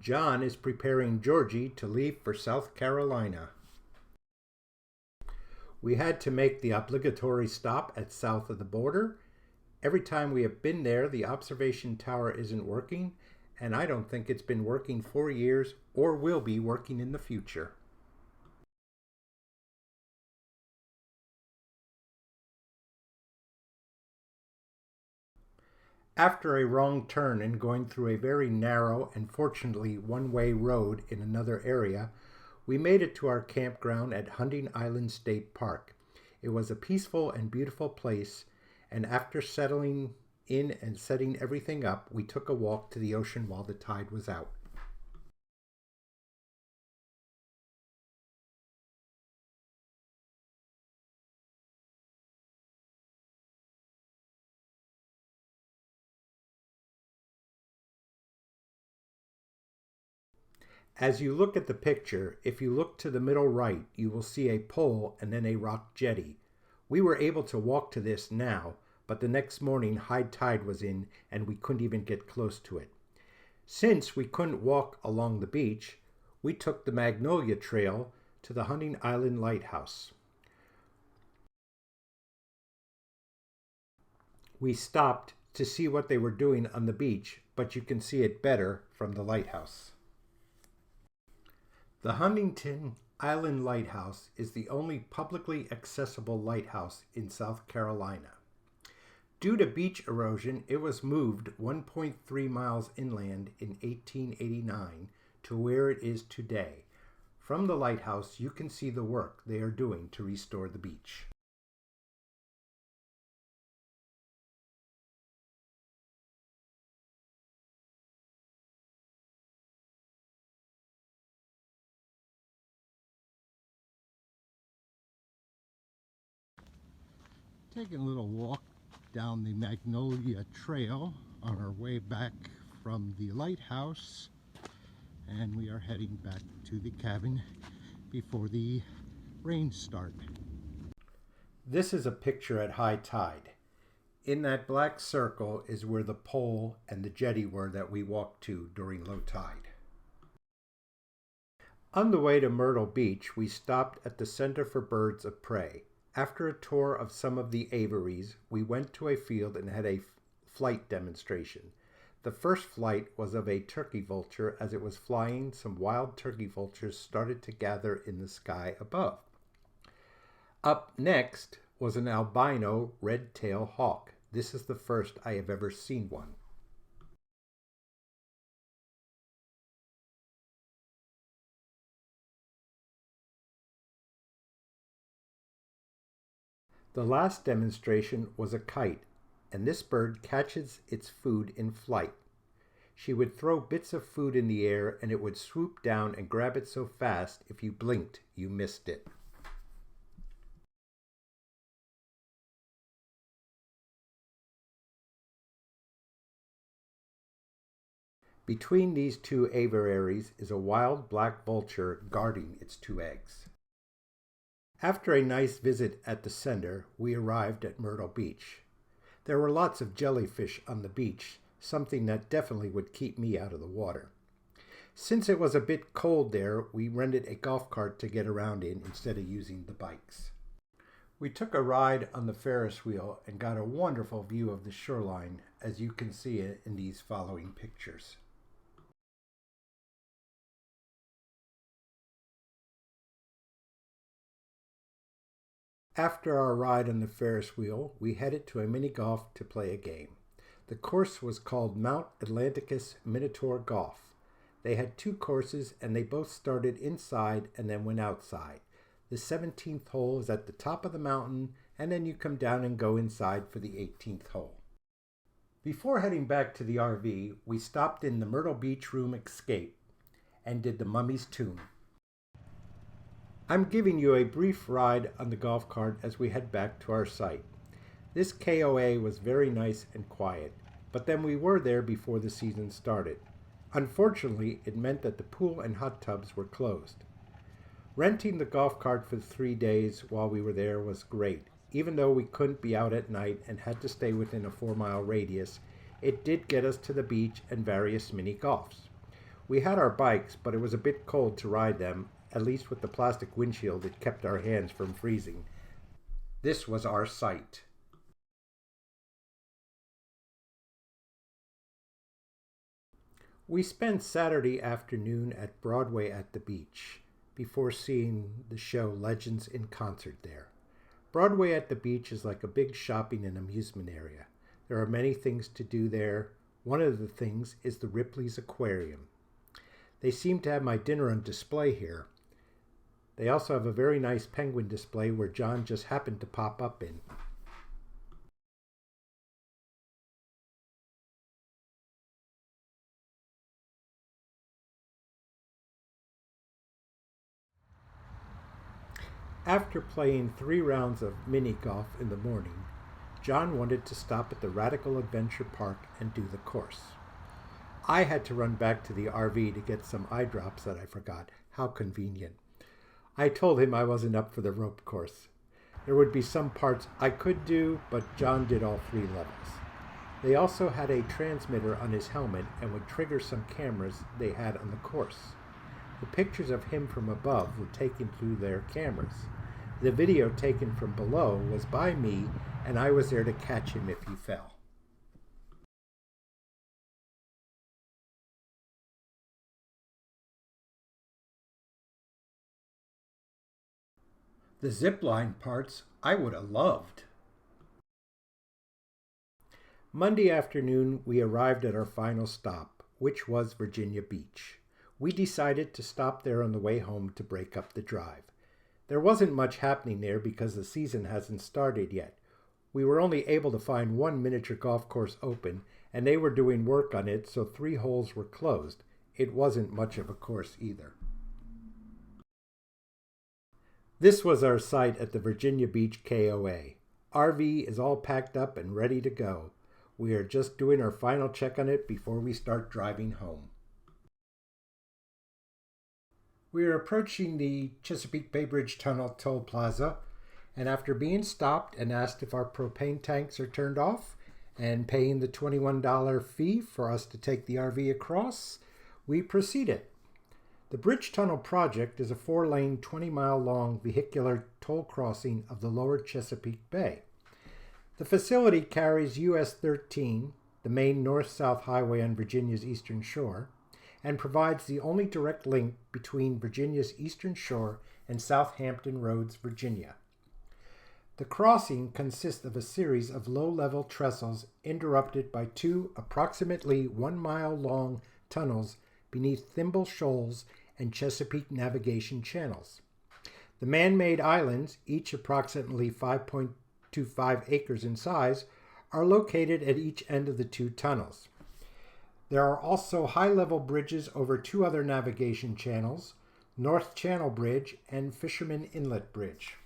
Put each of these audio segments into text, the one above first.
John is preparing Georgie to leave for South Carolina. We had to make the obligatory stop at south of the border. Every time we have been there, the observation tower isn't working, and I don't think it's been working for years or will be working in the future. After a wrong turn and going through a very narrow and fortunately one-way road in another area, we made it to our campground at Hunting Island State Park. It was a peaceful and beautiful place, and after settling in and setting everything up, we took a walk to the ocean while the tide was out. As you look at the picture, if you look to the middle right, you will see a pole and then a rock jetty. We were able to walk to this now, but the next morning high tide was in and we couldn't even get close to it. Since we couldn't walk along the beach, we took the Magnolia Trail to the Hunting Island Lighthouse. We stopped to see what they were doing on the beach, but you can see it better from the lighthouse. The Huntington Island Lighthouse is the only publicly accessible lighthouse in South Carolina. Due to beach erosion, it was moved 1.3 miles inland in 1889 to where it is today. From the lighthouse, you can see the work they are doing to restore the beach. Taking a little walk down the Magnolia Trail on our way back from the lighthouse, and we are heading back to the cabin before the rains start. This is a picture at high tide. In that black circle is where the pole and the jetty were that we walked to during low tide. On the way to Myrtle Beach, we stopped at the Center for Birds of Prey. After a tour of some of the aviaries, we went to a field and had a flight demonstration. The first flight was of a turkey vulture. As it was flying, some wild turkey vultures started to gather in the sky above. Up next was an albino red-tailed hawk. This is the first I have ever seen one. The last demonstration was a kite, and this bird catches its food in flight. She would throw bits of food in the air and it would swoop down and grab it so fast if you blinked, you missed it. Between these two aviaries is a wild black vulture guarding its two eggs. After a nice visit at the center, we arrived at Myrtle Beach. There were lots of jellyfish on the beach, something that definitely would keep me out of the water. Since it was a bit cold there, we rented a golf cart to get around in instead of using the bikes. We took a ride on the Ferris wheel and got a wonderful view of the shoreline, as you can see it in these following pictures. After our ride on the Ferris wheel, we headed to a mini golf to play a game. The course was called Mount Atlanticus Minotaur Golf. They had two courses and they both started inside and then went outside. The 17th hole is at the top of the mountain, and then you come down and go inside for the 18th hole. Before heading back to the RV, we stopped in the Myrtle Beach Room Escape and did the Mummy's Tune. I'm giving you a brief ride on the golf cart as we head back to our site. This KOA was very nice and quiet, but then we were there before the season started. Unfortunately, it meant that the pool and hot tubs were closed. Renting the golf cart for 3 days while we were there was great. Even though we couldn't be out at night and had to stay within a 4-mile radius, it did get us to the beach and various mini golfs. We had our bikes, but it was a bit cold to ride them, at least with the plastic windshield that kept our hands from freezing. This was our sight. We spent Saturday afternoon at Broadway at the beach before seeing the show Legends in Concert there. Broadway at the beach is like a big shopping and amusement area. There are many things to do there. One of the things is the Ripley's Aquarium. They seem to have my dinner on display here. They also have a very nice penguin display where John just happened to pop up in. After playing 3 rounds of mini golf in the morning, John wanted to stop at the Radical Adventure Park and do the course. I had to run back to the RV to get some eye drops that I forgot. How convenient. I told him I wasn't up for the rope course. There would be some parts I could do, but John did all 3 levels. They also had a transmitter on his helmet and would trigger some cameras they had on the course. The pictures of him from above were taken through their cameras. The video taken from below was by me, and I was there to catch him if he fell. The zipline parts I would have loved. Monday afternoon, we arrived at our final stop, which was Virginia Beach. We decided to stop there on the way home to break up the drive. There wasn't much happening there because the season hasn't started yet. We were only able to find 1 miniature golf course open, and they were doing work on it, so 3 holes were closed. It wasn't much of a course either. This was our site at the Virginia Beach KOA. RV is all packed up and ready to go. We are just doing our final check on it before we start driving home. We are approaching the Chesapeake Bay Bridge Tunnel toll plaza, and after being stopped and asked if our propane tanks are turned off and paying the $21 fee for us to take the RV across, we proceeded. The Bridge Tunnel project is a 4-lane, 20-mile-long vehicular toll crossing of the lower Chesapeake Bay. The facility carries US 13, the main north-south highway on Virginia's eastern shore, and provides the only direct link between Virginia's eastern shore and Southampton Roads, Virginia. The crossing consists of a series of low-level trestles interrupted by 2 approximately 1-mile-long tunnels beneath Thimble Shoals and Chesapeake navigation channels. The man-made islands, each approximately 5.25 acres in size, are located at each end of the 2 tunnels. There are also high-level bridges over 2 other navigation channels, North Channel Bridge and Fisherman Inlet Bridge.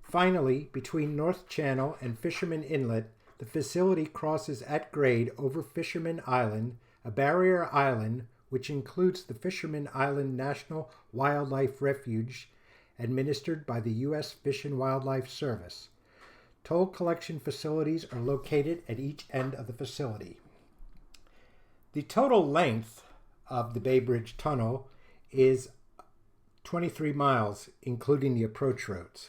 Finally, between North Channel and Fisherman Inlet, the facility crosses at grade over Fisherman Island, a barrier island which includes the Fisherman Island National Wildlife Refuge, administered by the U.S. Fish and Wildlife Service. Toll collection facilities are located at each end of the facility. The total length of the Bay Bridge Tunnel is 23 miles, including the approach roads.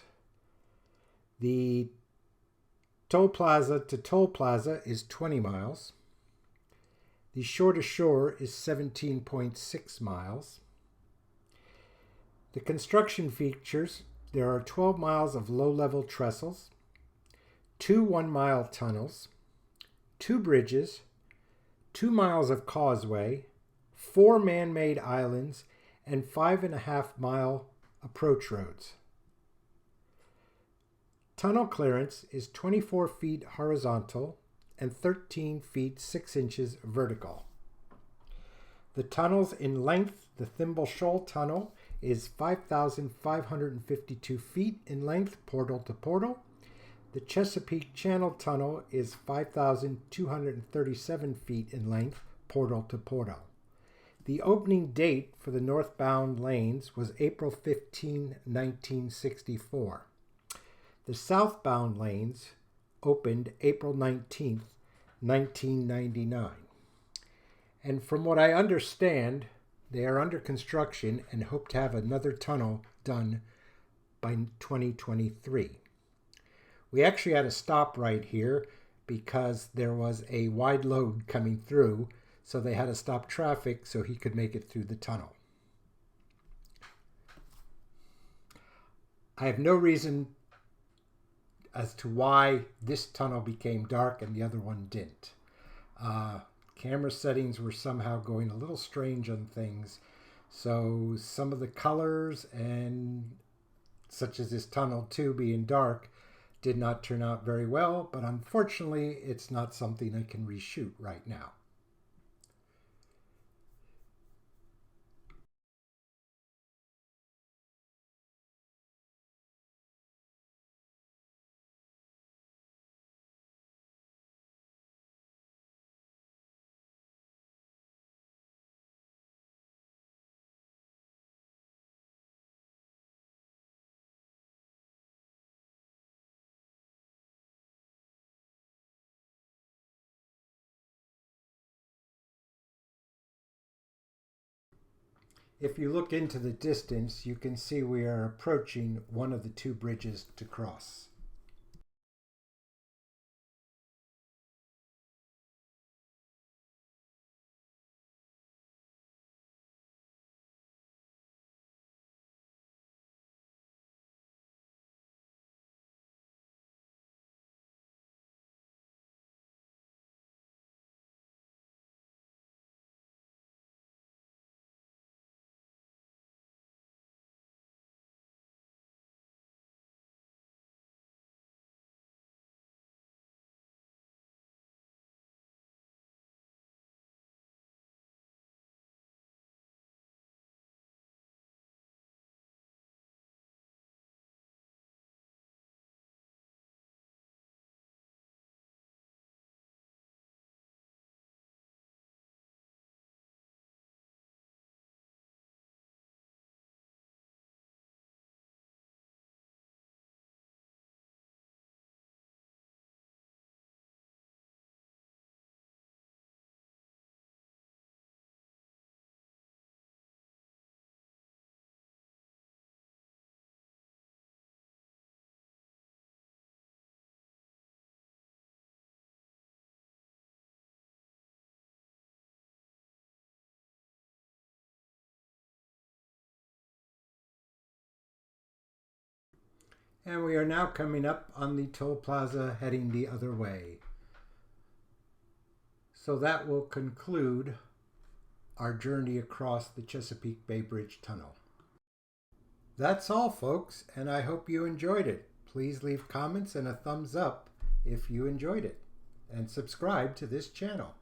The toll plaza to toll plaza is 20 miles. The shore to shore is 17.6 miles. The construction features, there are 12 miles of low-level trestles, 2 one-mile tunnels, 2 bridges, 2 miles of causeway, 4 man-made islands, and 5.5-mile approach roads. Tunnel clearance is 24 feet horizontal and 13 feet 6 inches vertical. The tunnels in length, the Thimble Shoal Tunnel is 5,552 feet in length, portal to portal. The Chesapeake Channel Tunnel is 5,237 feet in length, portal to portal. The opening date for the northbound lanes was April 15, 1964. The southbound lanes opened April 19, 1999. And from what I understand, They are under construction and hope to have another tunnel done by 2023. We actually had to stop right here because there was a wide load coming through, so they had to stop traffic so he could make it through the tunnel. I have no reason as to why this tunnel became dark and the other one didn't. Camera settings were somehow going a little strange on things, so some of the colors, and such as this tunnel too being dark, did not turn out very well, but unfortunately it's not something I can reshoot right now. If you look into the distance, you can see we are approaching one of the two bridges to cross. And we are now coming up on the toll plaza heading the other way. So that will conclude our journey across the Chesapeake Bay Bridge Tunnel. That's all, folks, and I hope you enjoyed it. Please leave comments and a thumbs up if you enjoyed it, and subscribe to this channel.